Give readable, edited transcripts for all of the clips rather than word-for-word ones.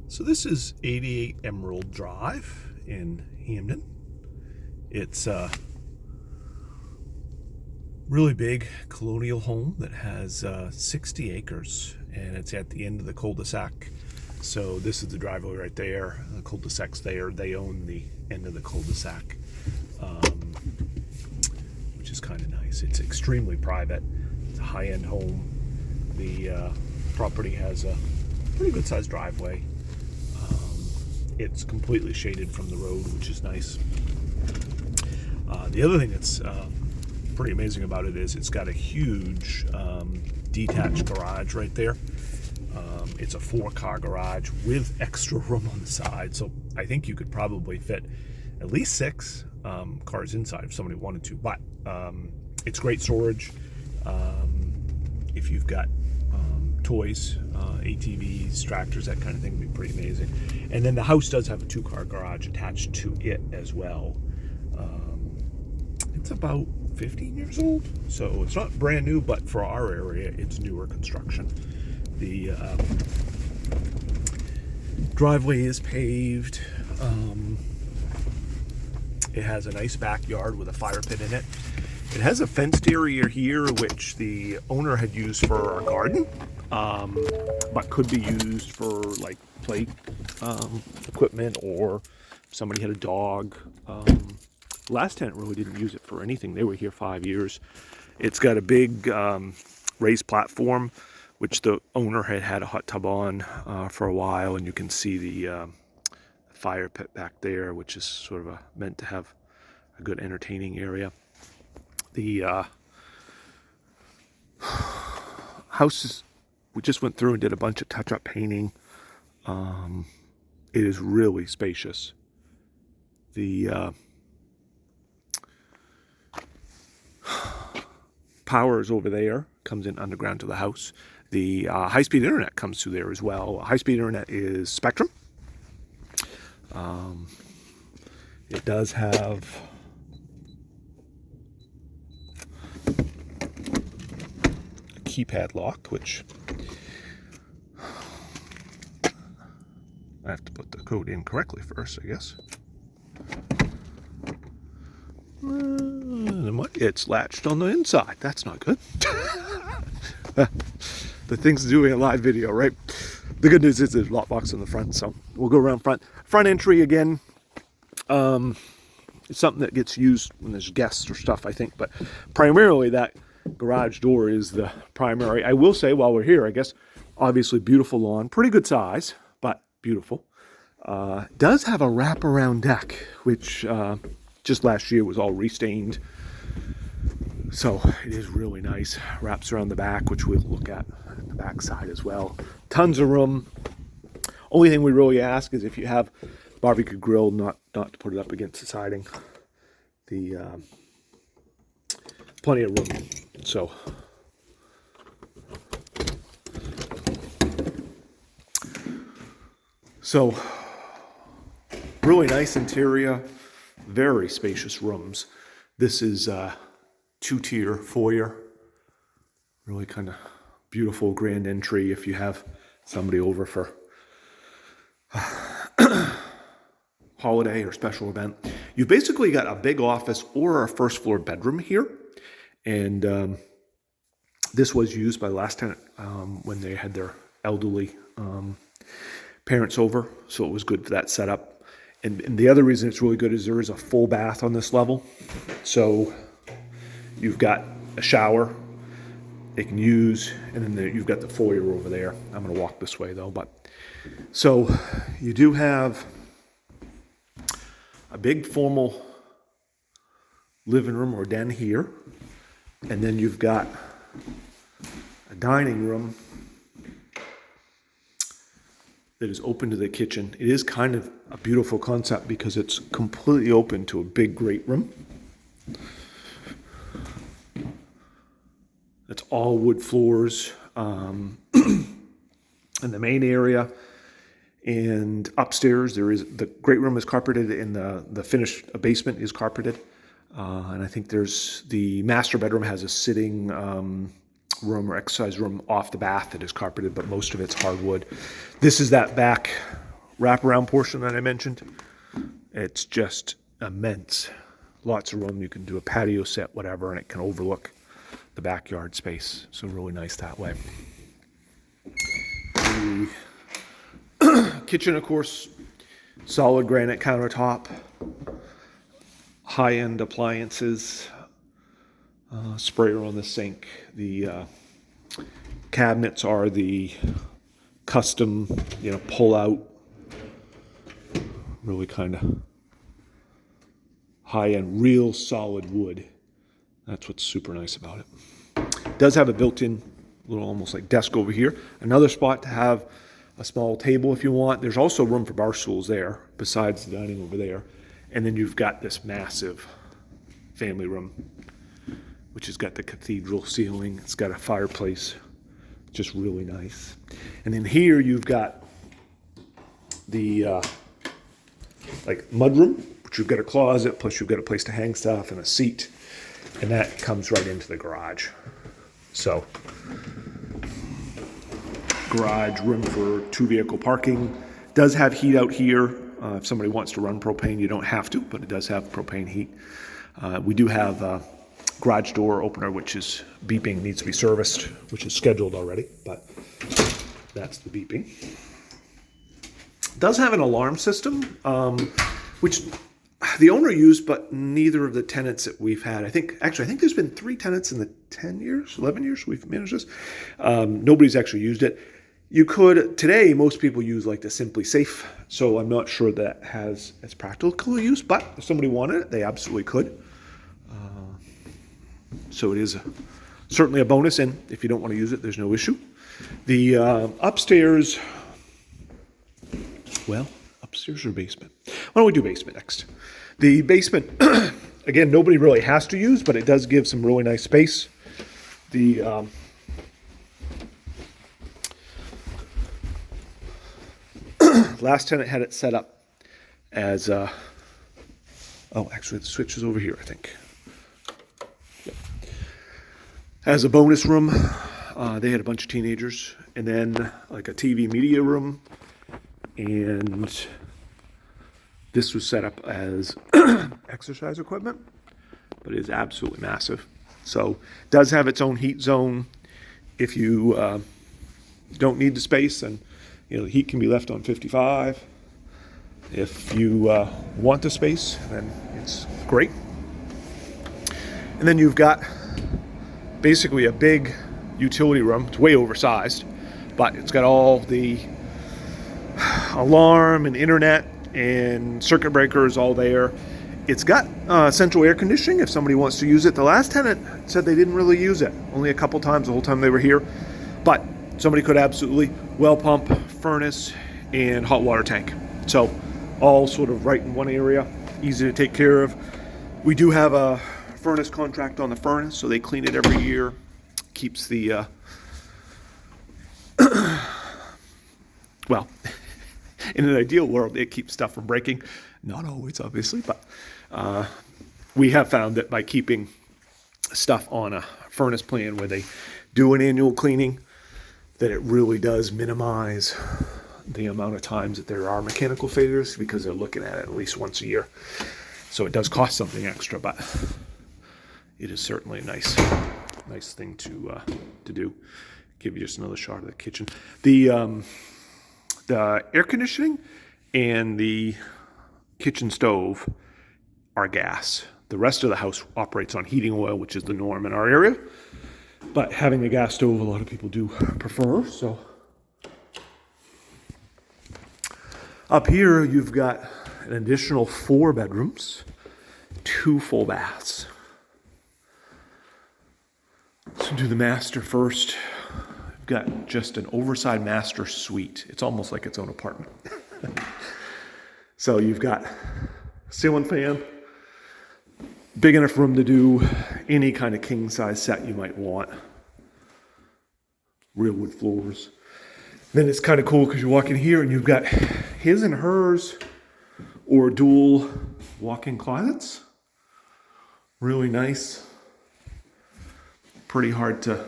So this is 88 Emerald Drive in Hampden. It's a really big colonial home that has 60 acres, and it's at the end of the cul-de-sac. So this is the driveway right there. The cul-de-sac's there. They own the end of the cul-de-sac, which is kind of nice. It's extremely private. It's a high-end home. The property has a pretty good-sized driveway. It's completely shaded from the road, which is nice. The other thing that's pretty amazing about it is it's got a huge detached garage right there. It's a 4-car garage with extra room on the side, so I think you could probably fit at least 6 cars inside if somebody wanted to. But it's great storage. If you've got toys, ATVs, tractors, that kind of thing would be pretty amazing. And then the house does have a 2-car garage attached to it as well. It's about 15 years old, so it's not brand new, but for our area, it's newer construction. The driveway is paved. It has a nice backyard with a fire pit in it. It has a fenced area here, which the owner had used for a garden, but could be used for like play equipment, or if somebody had a dog. Last tenant really didn't use it for anything. They were here 5 years. It's got a big raised platform, which the owner had a hot tub on for a while, and you can see the fire pit back there, which is sort of meant to have a good entertaining area. The house is, we just went through and did a bunch of touch-up painting. It is really spacious. The power is over there, comes in underground to the house. The high-speed internet comes through there as well. High-speed internet is Spectrum. It does have a keypad lock, which I have to put the code in correctly first, I guess. It's latched on the inside. That's not good. The things to do in a live video, right? The good news is there's a lockbox in the front, so we'll go around front. Front entry again. It's something that gets used when there's guests or stuff, I think, but primarily that garage door is the primary. I will say, while we're here, I guess, obviously beautiful lawn, pretty good size, but beautiful. Does have a wraparound deck, which just last year was all restained. So it is really nice. Wraps around the back, which we'll look at the back side as well. Tons of room. Only thing we really ask is if you have barbecue grill, not to put it up against the siding. The plenty of room. So really nice interior, very spacious rooms. This is 2-tier foyer. Really kind of beautiful grand entry if you have somebody over for holiday or special event. You've basically got a big office or a first floor bedroom here. And this was used by the last tenant when they had their elderly parents over. So it was good for that setup. And the other reason it's really good is there is a full bath on this level. So you've got a shower they can use, and then you've got the foyer over there. I'm going to walk this way though. But so you do have a big formal living room or den here, and then you've got a dining room that is open to the kitchen. It is kind of a beautiful concept because it's completely open to a big great room. It's all wood floors in the main area. And upstairs, there is the great room is carpeted, and the finished basement is carpeted. And I think there's the master bedroom has a sitting room or exercise room off the bath that is carpeted, but most of it's hardwood. This is that back wraparound portion that I mentioned. It's just immense. Lots of room. You can do a patio set, whatever, and it can overlook the backyard space. So really nice that way. The kitchen, of course, solid granite countertop, high-end appliances, sprayer on the sink. The cabinets are the custom, pull-out, really kind of high-end, real solid wood. That's what's super nice about it. It does have a built-in little almost like desk over here. Another spot to have a small table if you want. There's also room for bar stools there besides the dining over there. And then you've got this massive family room, which has got the cathedral ceiling. It's got a fireplace, just really nice. And then here you've got the mudroom, which you've got a closet, plus you've got a place to hang stuff and a seat, and that comes right into the garage. So, garage, room for 2-vehicle parking. Does have heat out here. If somebody wants to run propane, you don't have to, but it does have propane heat. We do have a garage door opener, which is beeping, needs to be serviced, which is scheduled already, but that's the beeping. Does have an alarm system, which the owner used, but neither of the tenants that we've had. I think there's been 3 tenants in the 11 years we've managed this. Nobody's actually used it. You could, today, most people use like the Simply Safe, so I'm not sure that has as practical use, but if somebody wanted it, they absolutely could. So it is certainly a bonus, and if you don't want to use it, there's no issue. The upstairs, upstairs or basement? Why don't we do basement next? The basement, again, nobody really has to use, but it does give some really nice space. The last tenant had it set up as actually the switch is over here, I think. Yep. As a bonus room. They had a bunch of teenagers, and then like a TV media room, and this was set up as exercise equipment, but it is absolutely massive. So it does have its own heat zone. If you don't need the space, then the heat can be left on 55. If you want the space, then it's great. And then you've got basically a big utility room. It's way oversized, but it's got all the alarm and internet and circuit breakers all there. It's got central air conditioning if somebody wants to use it. The last tenant said they didn't really use it, only a couple times the whole time they were here, but somebody could absolutely well pump, furnace, and hot water tank. So all sort of right in one area, easy to take care of. We do have a furnace contract on the furnace, so they clean it every year. Keeps the in an ideal world, it keeps stuff from breaking. Not always, obviously, but we have found that by keeping stuff on a furnace plan where they do an annual cleaning, that it really does minimize the amount of times that there are mechanical failures, because they're looking at it at least once a year. So it does cost something extra, but it is certainly a nice thing to do. Give you just another shot of the kitchen. The air conditioning and the kitchen stove are gas. The rest of the house operates on heating oil, which is the norm in our area. But having a gas stove, a lot of people do prefer. So up here, you've got an additional 4 bedrooms, 2 full baths. So do the master first. We've got just an oversized master suite. It's almost like its own apartment. So you've got ceiling fan, big enough room to do any kind of king size set you might want. Real wood floors. Then it's kind of cool because you walk in here and you've got his and hers or dual walk-in closets. Really nice. Pretty hard to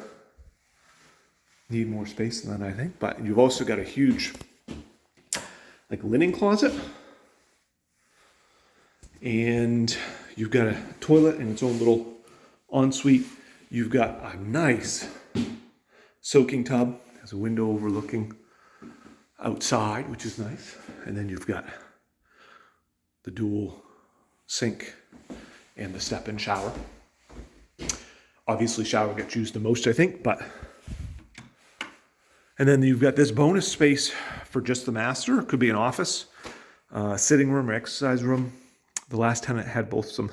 need more space than that, I think. But you've also got a huge like linen closet. And you've got a toilet and its own little ensuite. You've got a nice soaking tub. There's a window overlooking outside, which is nice. And then you've got the dual sink and the step-in shower. Obviously, shower gets used the most, I think, but... And then you've got this bonus space for just the master. It could be an office, sitting room or exercise room. The last tenant had both some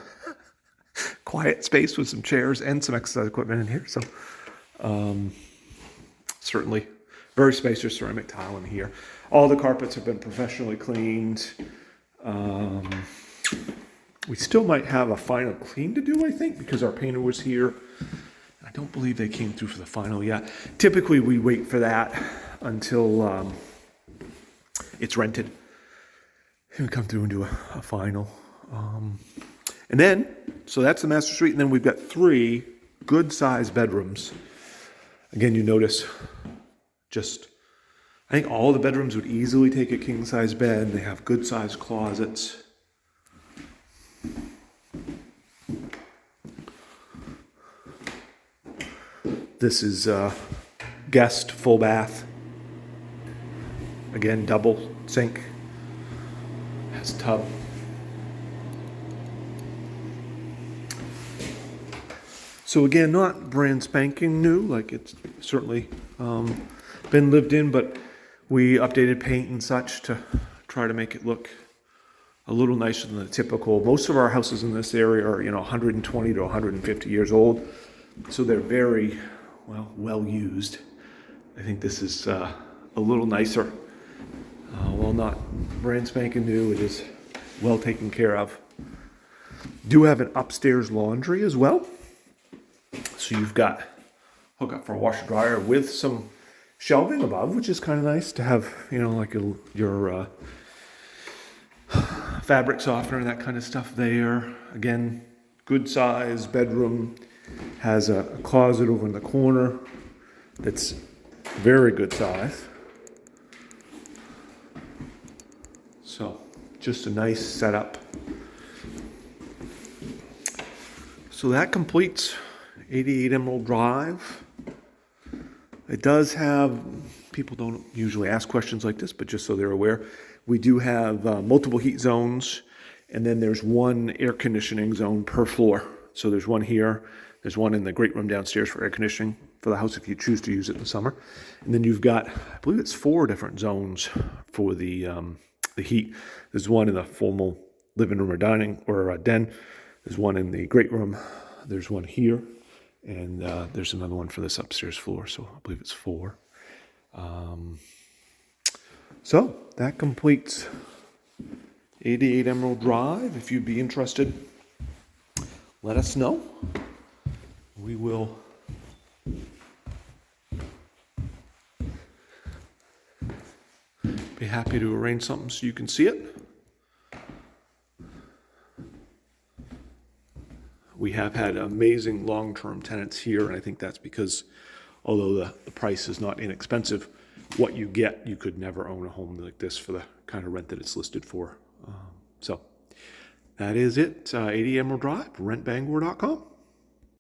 quiet space with some chairs and some exercise equipment in here. So certainly very spacious ceramic tile in here. All the carpets have been professionally cleaned. We still might have a final clean to do, I think, because our painter was here. I don't believe they came through for the final yet. Typically, we wait for that until it's rented. And we come through and do a final. And then, so that's the master suite. And then we've got 3 good-sized bedrooms. Again, you notice I think all the bedrooms would easily take a king-size bed. They have good-sized closets. This is guest full bath. Again, double sink. Has a tub. So again, not brand spanking new, like it's certainly been lived in, but we updated paint and such to try to make it look a little nicer than the typical. Most of our houses in this area are, 120 to 150 years old, so they're very well used. I think this is a little nicer. While not brand spanking new, it is well taken care of. Do have an upstairs laundry as well. So you've got hookup for a washer dryer with some shelving above, which is kind of nice to have, like your fabric softener and that kind of stuff there. Again, good size bedroom. Has a closet over in the corner that's very good size. So just a nice setup. So that completes 88 Emerald Drive. It does have, people don't usually ask questions like this, but just so they're aware, we do have multiple heat zones, and then there's one air conditioning zone per floor. So there's one here, there's one in the great room downstairs for air conditioning for the house if you choose to use it in the summer. And then you've got, I believe it's 4 different zones for the heat. There's one in the formal living room or dining or den. There's one in the great room. There's one here. And there's another one for this upstairs floor, so I believe it's 4. So that completes 88 Emerald Drive. If you'd be interested, let us know. We will be happy to arrange something so you can see it. We have had amazing long-term tenants here, and I think that's because although the price is not inexpensive, what you get, you could never own a home like this for the kind of rent that it's listed for. So that is it. 80 Emerald Drive, rentbangor.com.